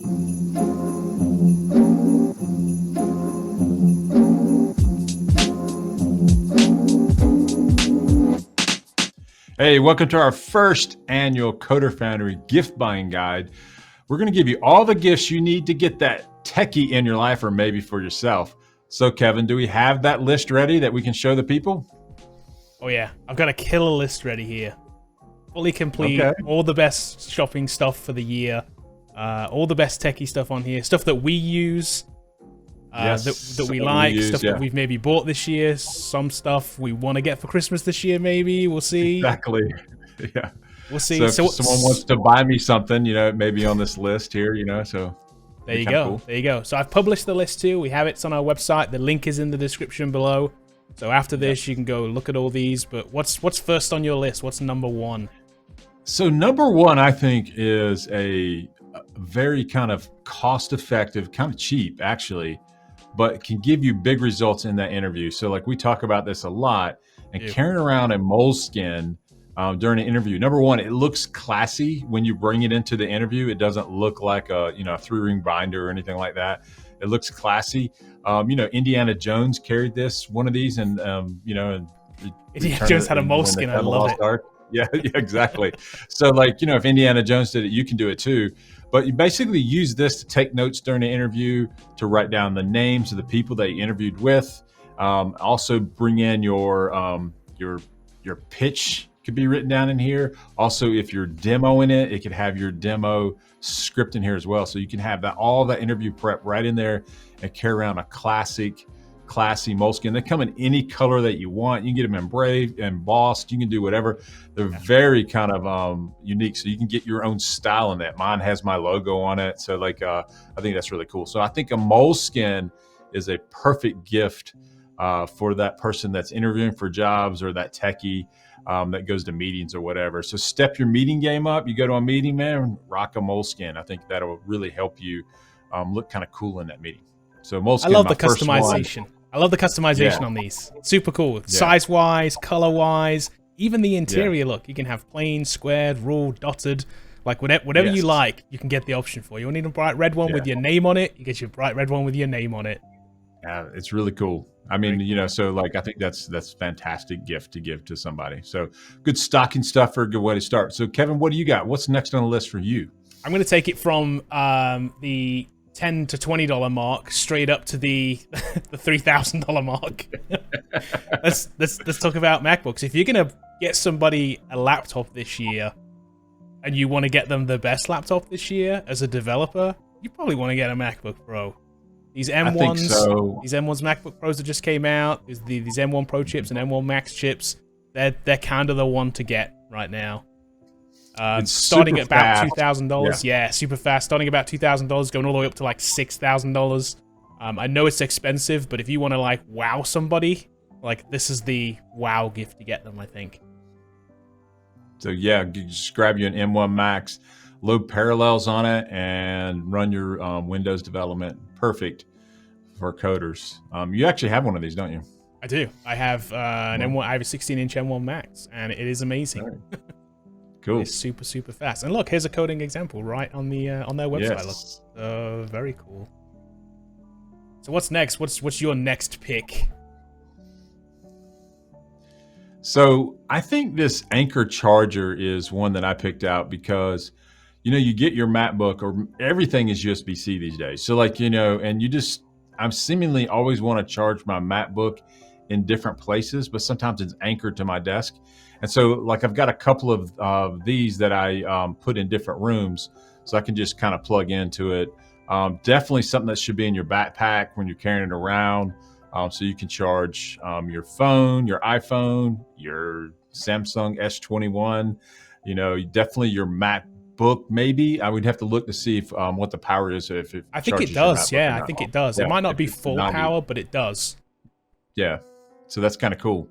Hey, welcome to our first annual Coder Foundry gift buying guide. We're going to give you all the gifts you need to get that techie in your life or maybe for yourself. So Kevin, do we have that list ready that we can show the people? Oh yeah, I've got a killer list ready here. Fully complete, Okay. all the best shopping stuff for the year, all the best techie stuff on here, stuff that we use, that we like, stuff that we've maybe bought this year, some stuff we want to get for Christmas this year maybe, we'll see. Exactly, yeah. We'll see. So if someone wants to buy me something, it may be on this list here, so. There you go, cool. There you go. So I've published the list too, we have it on our website, the link is in the description below. So after this, you can go look at all these, but what's first on your list? What's number one? So number one, I think, is a very kind of cost-effective, kind of cheap, actually, but can give you big results in that interview. So like we talk about this a lot, and carrying around a Moleskine during an interview. Number one, it looks classy when you bring it into the interview. It doesn't look like a 3-ring binder or anything like that. It looks classy. Indiana Jones carried one of these, and Indiana Jones had a Moleskine. I love it. Yeah, exactly. So if Indiana Jones did it, you can do it too. But you basically use this to take notes during the interview, to write down the names of the people that you interviewed with. Also bring in your pitch could be written down in here. Also, if you're demoing it, it could have your demo script in here as well. So you can have all that interview prep right in there and carry around a classy Moleskine. They come in any color that you want. You can get them engraved, embossed. You can do whatever. They're very kind of unique. So you can get your own style in that. Mine has my logo on it. So I think that's really cool. So I think a Moleskine is a perfect gift for that person that's interviewing for jobs, or that techie that goes to meetings or whatever. So step your meeting game up. You go to a meeting, man, rock a Moleskine. I think that'll really help you look kind of cool in that meeting. So Moleskine, I love the customization. I love the customization on these. Super cool. Size-wise, color-wise, even the interior look. You can have plain, squared, ruled, dotted, like whatever you like, you can get the option for. You need a bright red one with your name on it, you get your bright red one with your name on it. Yeah, it's really cool. I mean, so I think that's fantastic gift to give to somebody. So good stocking stuffer, good way to start. So Kevin, what do you got? What's next on the list for you? I'm going to take it from the $10 to $20 mark straight up to the $3,000 mark. let's talk about MacBooks. If you're going to get somebody a laptop this year, and you want to get them the best laptop this year as a developer, you probably want to get a MacBook Pro. These M1s, these M1s MacBook Pros that just came out, these M1 Pro chips and M1 Max chips, they're kind of the one to get right now. Starting at about $2,000, super fast. Starting about $2,000, going all the way up to like $6,000. I know it's expensive, but if you want to wow somebody, this is the wow gift to get them, I think. So yeah, just grab you an M1 Max, load Parallels on it, and run your Windows development. Perfect for coders. You actually have one of these, don't you? I do. I have an M1. I have a 16-inch M1 Max, and it is amazing. Right. Cool. It's super, super fast. And look, here's a coding example right on their website. Yes. Look, very cool. So what's next? What's your next pick? So I think this Anker Charger is one that I picked out because, you get your MacBook, or everything is USB-C these days. So and I'm seemingly always want to charge my MacBook in different places, but sometimes it's anchored to my desk. And so I've got a couple of these that I put in different rooms, so I can just kind of plug into it. Definitely something that should be in your backpack when you're carrying it around. So you can charge your phone, your iPhone, your Samsung S21, definitely your MacBook. Maybe I would have to look to see if what the power is. I think it does. Yeah, I think it does. It might not be full power, but it does. Yeah, so that's kind of cool.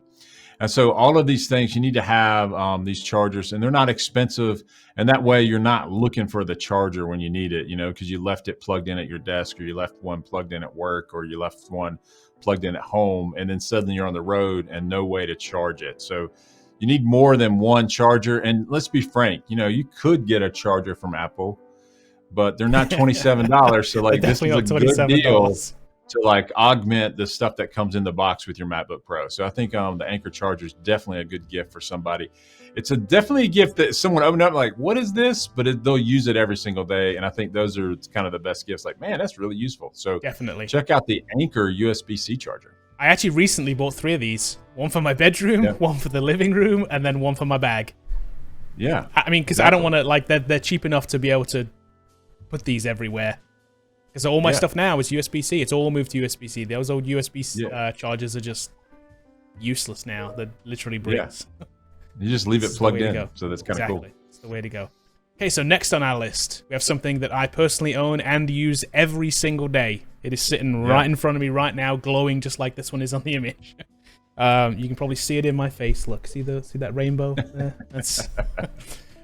And so all of these things, you need to have these chargers, and they're not expensive. And that way you're not looking for the charger when you need it, because you left it plugged in at your desk, or you left one plugged in at work, or you left one plugged in at home, and then suddenly you're on the road and no way to charge it. So you need more than one charger. And let's be frank, you could get a charger from Apple, but they're not $27. So like this is a good deal to like augment the stuff that comes in the box with your MacBook Pro. So I think the Anker Charger is definitely a good gift for somebody. It's definitely a gift that someone opened up like, what is this? But they'll use it every single day. And I think those are kind of the best gifts. Like, man, that's really useful. So definitely check out the Anker USB-C charger. I actually recently bought 3 of these. One for my bedroom, one for the living room, and then one for my bag. Yeah. I mean, because I don't want to, like, they're cheap enough to be able to put these everywhere. Because all my stuff now is USB-C. It's all moved to USB-C. Those old USB chargers are just useless now. They're literally bricks. Yeah. You just leave it plugged in. So that's kind of cool. It's the way to go. Okay, so next on our list, we have something that I personally own and use every single day. It is sitting right in front of me right now, glowing just like this one is on the image. You can probably see it in my face. Look, see that rainbow there? That's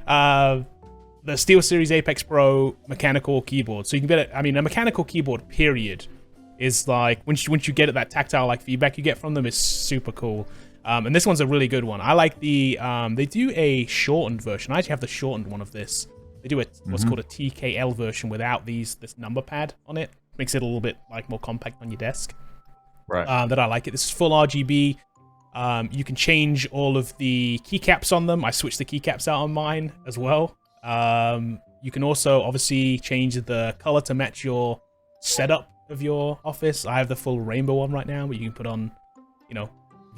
the SteelSeries Apex Pro mechanical keyboard. So you can get it. I mean, a mechanical keyboard, period, is like once you get it, that tactile like feedback you get from them is super cool. And this one's a really good one. I like the they do a shortened version. I actually have the shortened one of this. They do what's called a TKL version without this number pad on it. Makes it a little bit like more compact on your desk. Right. That I like it. This is full RGB. You can change all of the keycaps on them. I switched the keycaps out on mine as well. You can also obviously change the color to match your setup of your office. I have the full rainbow one right now, but you can put on, if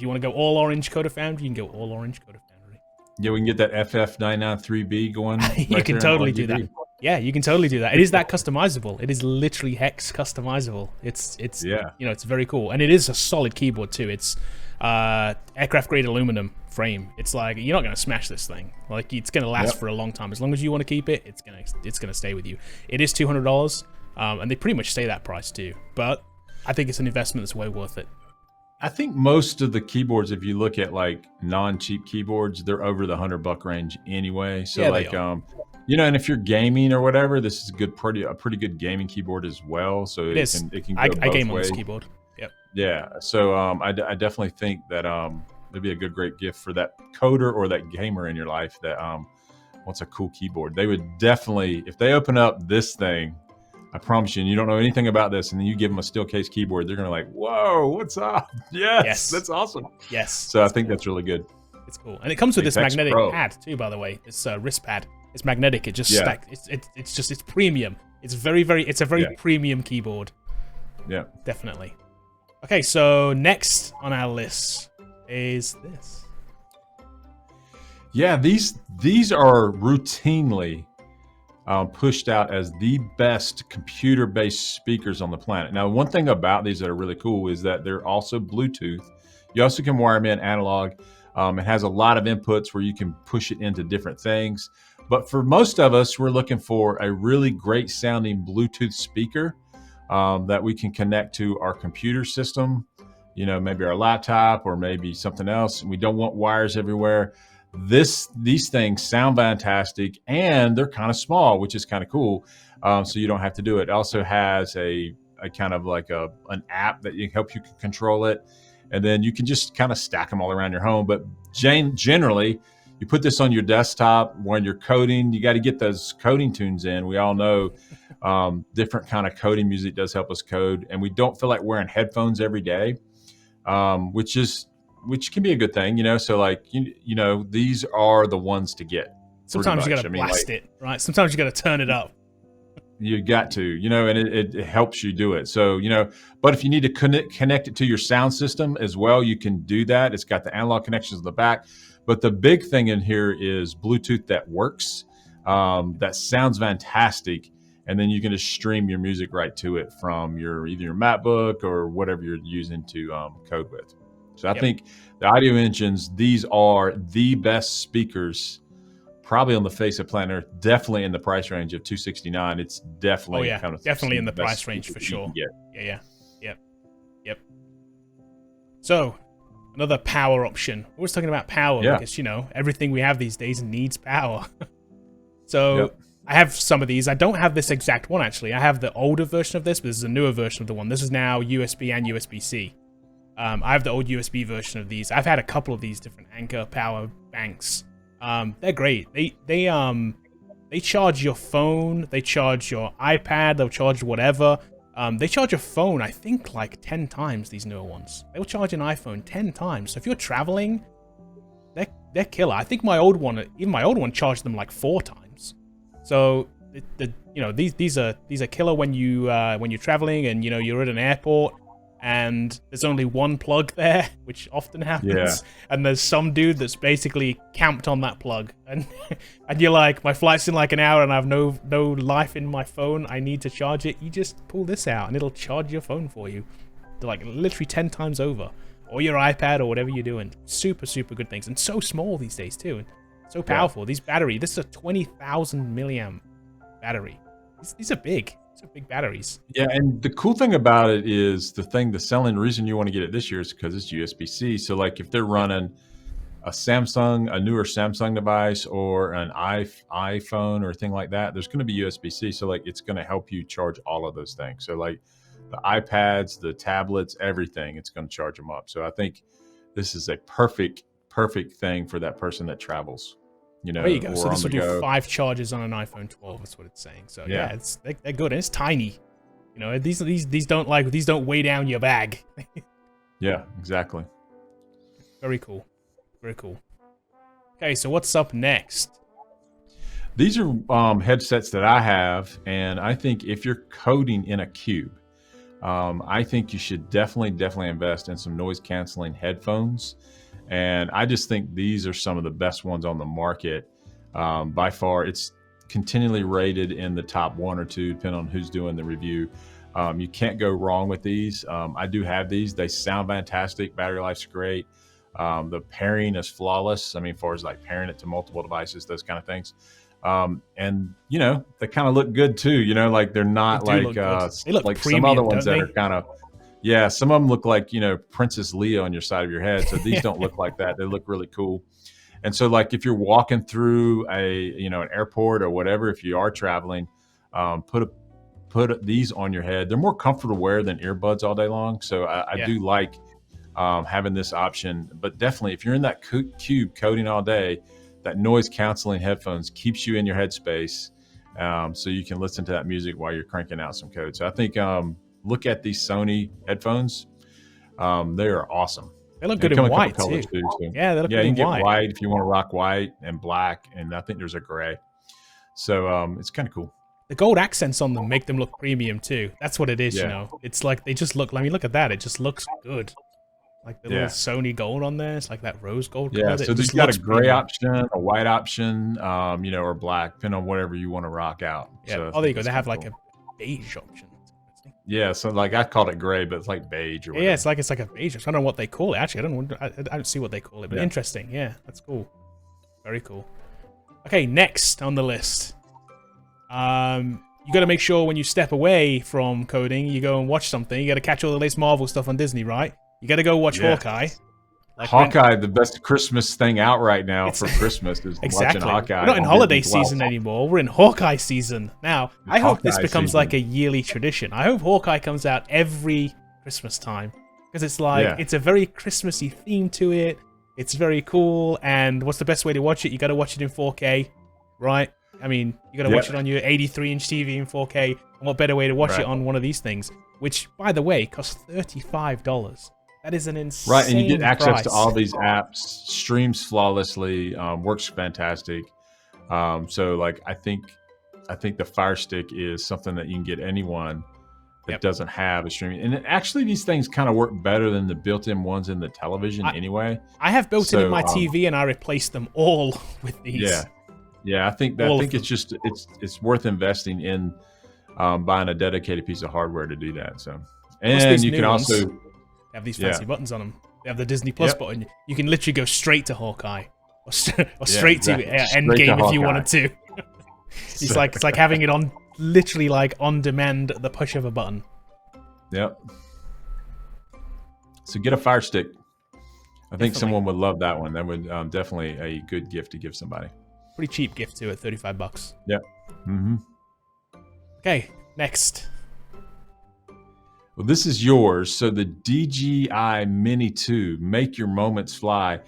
you want to go all orange Coda Foundry, you can go all orange Coda Foundry. Yeah, we can get that FF993B going. You can totally do that. Yeah, you can totally do that. It is that customizable. It is literally hex customizable. It's it's very cool, and it is a solid keyboard too. It's aircraft grade aluminum frame. It's like you're not gonna smash this thing. Like it's gonna last for a long time. As long as you want to keep it, it's gonna stay with you. It is $200, and they pretty much stay that price too. But I think it's an investment that's way worth it. I think most of the keyboards, if you look at like non-cheap keyboards, they're over the $100 range anyway. So and if you're gaming or whatever, this is a pretty good gaming keyboard as well. So it can go both I game ways. on this keyboard. Yep. Yeah. So I definitely think that it'd be a great gift for that coder or that gamer in your life that wants a cool keyboard. They would definitely, if they open up this thing, I promise you, and you don't know anything about this, and then you give them a steel case keyboard, they're gonna like, whoa, what's up? Yes, that's awesome. Yes. So I think that's really good. It's cool, and it comes with this magnetic pad too. By the way, this wrist pad. It's magnetic. It just stacks. It's premium. It's a very premium keyboard. Yeah, definitely. Okay, so next on our list is this. Yeah, these are routinely pushed out as the best computer-based speakers on the planet. Now, one thing about these that are really cool is that they're also Bluetooth. You also can wire them in analog. It has a lot of inputs where you can push it into different things. But for most of us, we're looking for a really great sounding Bluetooth speaker that we can connect to our computer system, maybe our laptop or maybe something else. We don't want wires everywhere. These things sound fantastic, and they're kind of small, which is kind of cool. So you don't have to do it. It also has a kind of like an app that you help you control it, and then you can just kind of stack them all around your home. But generally, you put this on your desktop when you're coding. You got to get those coding tunes in. We all know different kind of coding music does help us code, and we don't feel like wearing headphones every day, which can be a good thing, So like, these are the ones to get. Sometimes you got to blast it, right? Sometimes you got to turn it up. You got to, and it helps you do it. So, but if you need to connect it to your sound system as well, you can do that. It's got the analog connections in the back. But the big thing in here is Bluetooth that works, that sounds fantastic. And then you can just stream your music right to it from either your MacBook or whatever you're using to code with. So I think the Audioengines, these are the best speakers probably on the face of planet Earth, definitely in the price range of $269. It's definitely definitely in the price range for sure. Yep. So another power option. We're always talking about power because everything we have these days needs power. So I have some of these. I don't have this exact one actually. I have the older version of this, but this is a newer version of the one. This is now USB and USB-C. I have the old USB version of these. I've had a couple of these different Anker power banks. They're great. They they charge your phone, they charge your iPad, they'll charge whatever. They charge your phone, I think, like 10 times, these newer ones. They will charge an iPhone 10 times. So if you're traveling, they're killer. I think my old one, even my old one, charged them like 4 times. So these are killer when you're traveling and you're at an airport and there's only one plug there, which often happens. Yeah. And there's some dude that's basically camped on that plug, and you're like, my flight's in like an hour and I have no life in my phone. I need to charge it. You just pull this out and it'll charge your phone for you, like literally 10 times over, or your iPad or whatever you're doing. Super good things, and so small these days too, and so powerful. These battery, this is a 20,000 milliamp battery. These are big. These are big batteries. Yeah, and the cool thing about it is the selling reason you want to get it this year is because it's USB-C. So like if they're running a newer Samsung device or an iPhone or a thing like that, there's going to be USB-C. So like it's going to help you charge all of those things. So like the iPads, the tablets, everything, it's going to charge them up. So I think this is a perfect thing for that person that travels. There you go. So this will do 5 charges on an iPhone 12. That's what it's saying. So yeah, they're good, and it's tiny. These don't weigh down your bag. Yeah, exactly. Very cool. Okay, so what's up next? These are headsets that I have, and I think if you're coding in a cube, I think you should definitely invest in some noise canceling headphones. And I just think these are some of the best ones on the market. By far, it's continually rated in the top 1 or 2, depending on who's doing the review. You can't go wrong with these. I do have these. They sound fantastic. Battery life's great. The pairing is flawless. I mean, as far as like pairing it to multiple devices, those kind of things. And they kind of look good too. Like they're not they like look like premium, some other ones that they? are kind of. Yeah, some of them look like, Princess Leia on your side of your head. So these don't look like that. They look really cool. And so like if you're walking through an airport or whatever, if you are traveling, put these on your head. They're more comfortable to wear than earbuds all day long. So I do like having this option. But definitely if you're in that cube coding all day, that noise canceling headphones keeps you in your headspace, so you can listen to that music while you're cranking out some code. So I think look at these Sony headphones. They are awesome. They look good in white too. Yeah, they look good in white. You can get white if you want to rock white, and black, and I think there's a gray. So it's kind of cool. The gold accents on them make them look premium too. That's what it is, It's like they just look. I mean, look at that. It just looks good. Like the little Sony gold on there. It's like that rose gold color. Yeah, so they've got a gray option, a white option, or black, depending on whatever you want to rock out. Yeah. So there you go. They have like a beige option. Yeah, so like I called it gray, but it's like beige or whatever. Yeah, it's like a beige. I don't know what they call it. Actually, I don't see what they call it, but interesting. Yeah, that's cool. Very cool. Okay, next on the list. You got to make sure when you step away from coding, you go and watch something. You got to catch all the latest Marvel stuff on Disney, right? You got to go watch Hawkeye. Hawkeye, the best Christmas thing out right now for Christmas is watching Hawkeye. We're not in holiday season anymore. We're in Hawkeye season. Now, I hope this becomes like a yearly tradition. I hope Hawkeye comes out every Christmas time, because it's like it's a very Christmassy theme to it. It's very cool. And what's the best way to watch it? You got to watch it in 4K, right? I mean, you got to watch it on your 83-inch TV in 4K. And what better way to watch it on one of these things, which, by the way, costs $35. That is an insane right, and you get access price to all these apps, streams flawlessly, works fantastic. So like I think the Fire Stick is something that you can get anyone that doesn't have a streaming. And actually these things kind of work better than the built-in ones in the television anyway. I have built-in in my TV and I replaced them all with these. Yeah, I think it's worth investing in buying a dedicated piece of hardware to do that. So, and you can also have these fancy buttons on them. They have the Disney Plus button. You can literally go straight to Hawkeye or straight to Endgame if you wanted to. It's like having it on literally like on demand at the push of a button. Yep. So get a Fire Stick. I think someone would love that one. That would definitely a good gift to give somebody. Pretty cheap gift too at $35. Yep. Mm-hmm. Okay, next. Well, this is yours. So the DJI Mini 2, Make Your Moments Fly.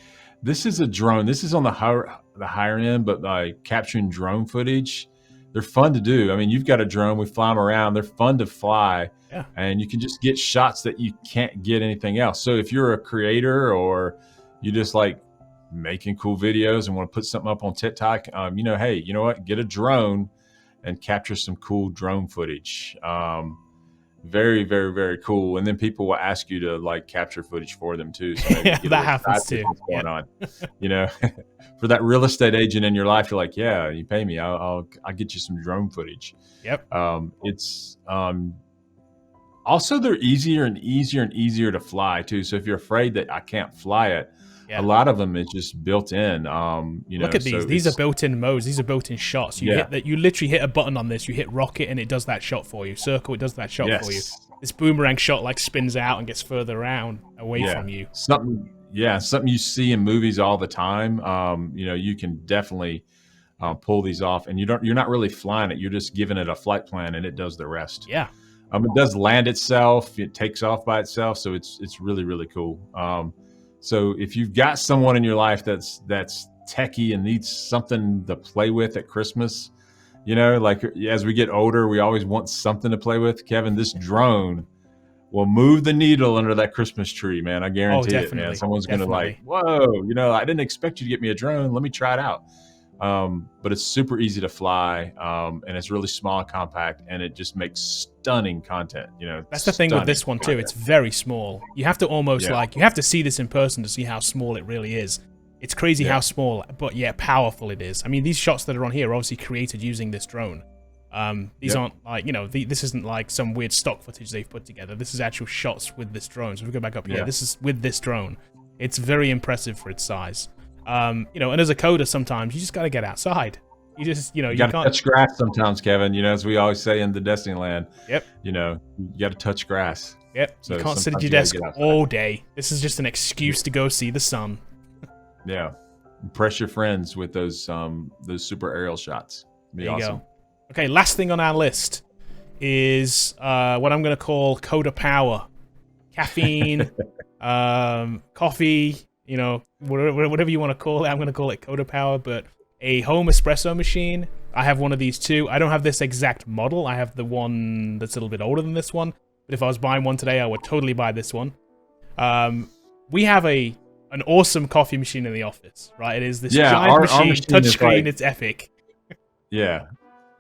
This is a drone. This is on the higher end, but capturing drone footage. they're fun to do. I mean, you've got a drone, we fly them around. They're fun to fly, Yeah. and you can just get shots that you can't get anything else. So if you're a creator or you just like making cool videos and want to put something up on TikTok, hey, you know what? Get a drone and capture some cool drone footage. Very, very, very cool. And then people will ask you to like capture footage for them too. So maybe Yeah, that happens too. what's going on, for that real estate agent in your life, you're like, yeah, you pay me, I'll get you some drone footage. Yep. It's also they're easier and easier to fly too. So if you're afraid that I can't fly it, a lot of them is just built in. Look at these. These are built-in modes. These are built-in shots. You hit that. You literally hit a button on this. You hit rocket, and it does that shot for you. Circle, it does that shot for you. This boomerang shot like spins out and gets further around away from you. Something you see in movies all the time. You can definitely pull these off, and you're not really flying it. You're just giving it a flight plan, and it does the rest. Yeah. It does land itself. It takes off by itself, so it's really, really cool. So if you've got someone in your life that's techie and needs something to play with at Christmas, like as we get older, we always want something to play with. Kevin, this drone will move the needle under that Christmas tree, man. I guarantee it, man. Someone's going to like, whoa, I didn't expect you to get me a drone. Let me try it out. But it's super easy to fly, and it's really small and compact, and it just makes stunning content. That's the thing with this one too. It's very small. You have to almost you have to see this in person to see how small it really is. It's crazy how small, but powerful it is. I mean, these shots that are on here are obviously created using this drone. These aren't like, this isn't like some weird stock footage they've put together. This is actual shots with this drone. So if we go back up here, this is with this drone. It's very impressive for its size. And as a coder, sometimes you just got to get outside. You just, you can't touch grass sometimes, Kevin. As we always say in the Destiny land. Yep. You got to touch grass. Yep. So you can't sit at your desk all day. This is just an excuse to go see the sun. Yeah. Impress your friends with those super aerial shots. Be there you awesome. Go. Okay, last thing on our list is what I'm going to call coder power. Caffeine, coffee, whatever you want to call it. I'm going to call it coder power, but a home espresso machine. I have one of these too. I don't have this exact model. I have the one that's a little bit older than this one. But if I was buying one today, I would totally buy this one. We have an awesome coffee machine in the office, right? It is this giant machine, touchscreen. It's epic. Yeah.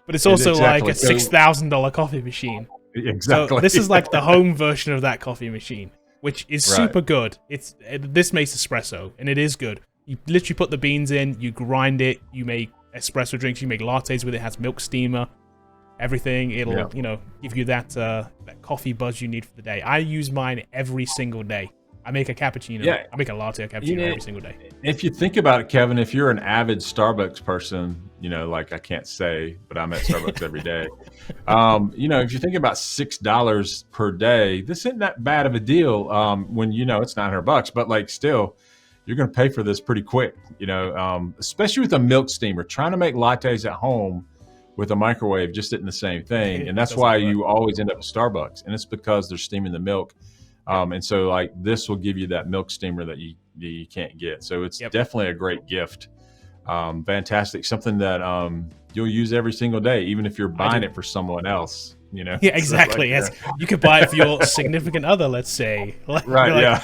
But it's also like a $6,000 coffee machine. Exactly. So this is like the home version of that coffee machine, which is super good. This makes espresso, and it is good. You literally put the beans in, you grind it, you make espresso drinks, you make lattes with it. It has milk steamer, everything. It'll give you that coffee buzz you need for the day. I use mine every single day. I make a cappuccino. Yeah. I make a latte or cappuccino every single day. If you think about it, Kevin, if you're an avid Starbucks person, like I can't say, but I'm at Starbucks every day. If you think about $6 per day, this isn't that bad of a deal when it's $900, but like still, you're going to pay for this pretty quick, especially with a milk steamer. Trying to make lattes at home with a microwave just isn't the same thing. And that's why you always end up at Starbucks. And it's because they're steaming the milk. And so like this will give you that milk steamer that you can't get. So it's definitely a great gift. Fantastic. Something that you'll use every single day, even if you're buying it for someone else, Yeah, exactly. Yes. You could buy it for your significant other, let's say. Right,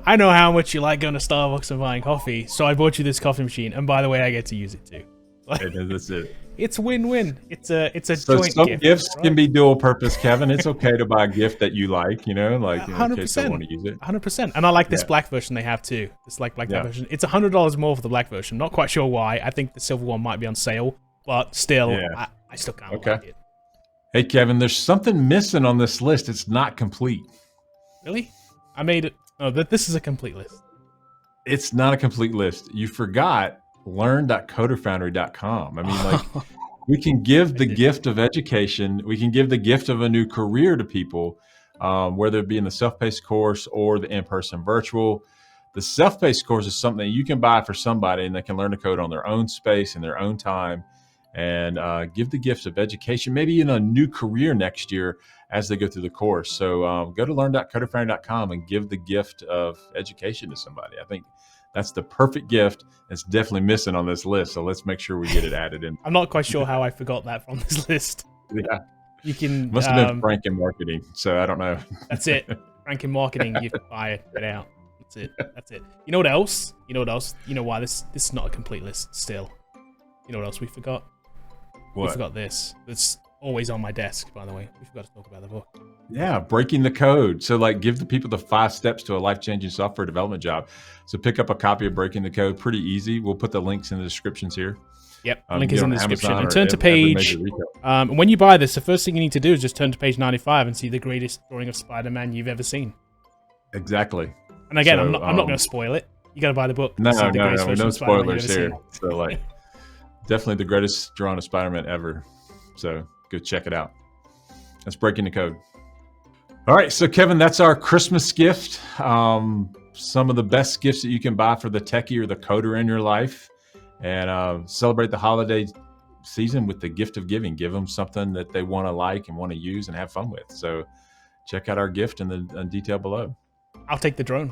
I know how much you like going to Starbucks and buying coffee, so I bought you this coffee machine, and by the way, I get to use it too. That's it. It's win-win. It's a so joint some gift. Gifts can be dual purpose, Kevin. It's okay to buy a gift that you like, in 100%, case I want to use it. 100%. And I like this black version they have too. This black version. It's $100 more for the black version. Not quite sure why. I think the silver one might be on sale, but still, I still kind of like it. Hey, Kevin, there's something missing on this list. It's not complete. Really? I made it. Oh, this is a complete list. It's not a complete list. You forgot learn.coderfoundry.com. I mean, like, we can give the gift of education. We can give the gift of a new career to people, whether it be in the self-paced course or the in-person virtual. The self-paced course is something you can buy for somebody, and they can learn to code on their own space in their own time, and give the gift of education, maybe in a new career next year as they go through the course. So go to learn.coderfoundry.com and give the gift of education to somebody. I think That's the perfect gift. It's definitely missing on this list, so let's make sure we get it added in. I'm not quite sure how I forgot that from this list. Yeah, You can must have been Frank in marketing, so I don't know. That's it. Frank in marketing, you buy it out. That's it. That's it. You know what else? You know what else? You know why this is not a complete list still. You know what else we forgot? What? We forgot this. It's always on my desk, by the way. We forgot to talk about the book. Yeah, breaking the code. So like give the people the 5 steps to a life-changing software development job. So pick up a copy of Breaking the Code. Pretty easy. We'll put the links in the descriptions here. Yep, link is in the description. Amazon And turn to page... when you buy this, the first thing you need to do is just turn to page 95 and see the greatest drawing of Spider-Man you've ever seen. Exactly. And again, I'm not going to spoil it. You got to buy the book. No spoilers here. So like, definitely the greatest drawing of Spider-Man ever. So go check it out. That's Breaking the Code. All right, so Kevin, that's our Christmas gift. Some of the best gifts that you can buy for the techie or the coder in your life, and celebrate the holiday season with the gift of giving. Give them something that they want to like and want to use and have fun with. So check out our gift in the detail below. I'll take the drone.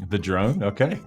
The drone? Okay.